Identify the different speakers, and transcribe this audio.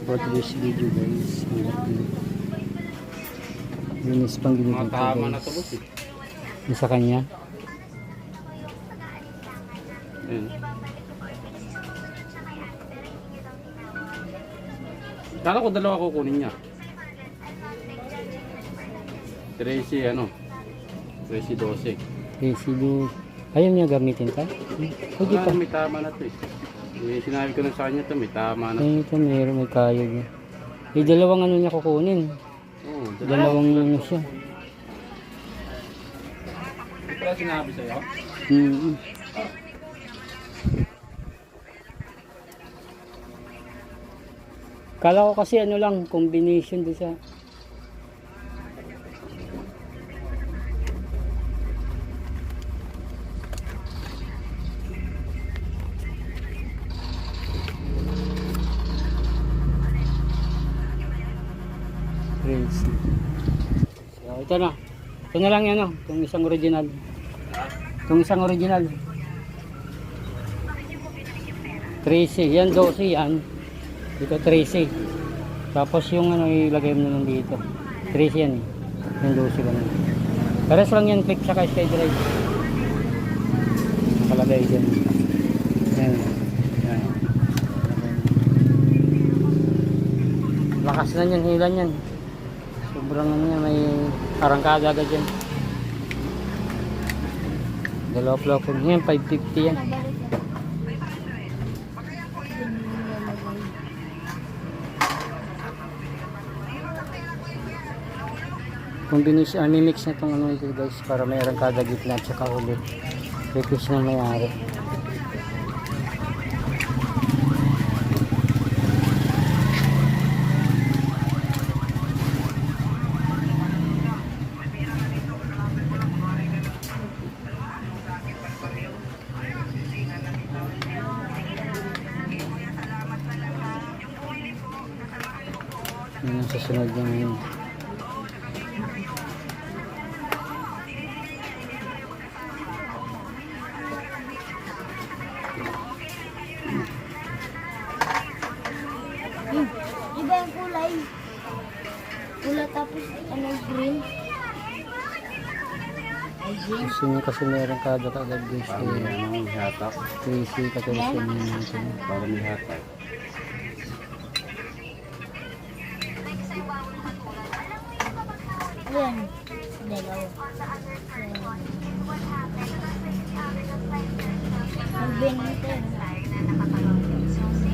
Speaker 1: for today's video guys. Linis pang ginagawa
Speaker 2: Tama na
Speaker 1: guys.
Speaker 2: to boss eh.
Speaker 1: Yung sa kanya.
Speaker 2: Ayun. Kala ko dalawa kukunin niya. Tracy ano? Tracy 12.
Speaker 1: Residu. Ayaw niya gamitin pa? Pwede pa.
Speaker 2: May tama na to eh. Sinabi ko na sa kanya to, may tama na.
Speaker 1: Ay, ito meron, may kaya niya. May dalawang ano niya kukunin.
Speaker 2: Oo,
Speaker 1: Dalawang ano siya.
Speaker 2: Hindi pala sinabi sa'yo?
Speaker 1: Kala ko kasi ano lang, combination doon sa... Crazy. So, ito na. Ito na lang yan, itong isang original. Itong isang original. 13. Yan, 12 yan. Dito 13. Tapos yung ano ilagay mo na dito. 13 yan eh. Yung 12 ba na. Pares lang yan, click sa sky drive. Nakalagay dyan. Yan. Yan. Lakas na yan, hilan yan. Sobrang ano yan, may arangkada agad yan. Dalawa plafon. Yan, 550 yan. Combination, mix na itong ano ito guys para may arangkada gitna at saka ulit. Request ng may-ari. Yun ang susunod yung
Speaker 3: Iba yung kulay. Pula tapos ano green.
Speaker 1: gusto niya kasi meron kada kagad guys.
Speaker 2: Parang may ano, may hatak.
Speaker 1: Crazy katulad siya natin.
Speaker 2: Parang may hatak.
Speaker 3: Ayan. Dalawa. Magbenta.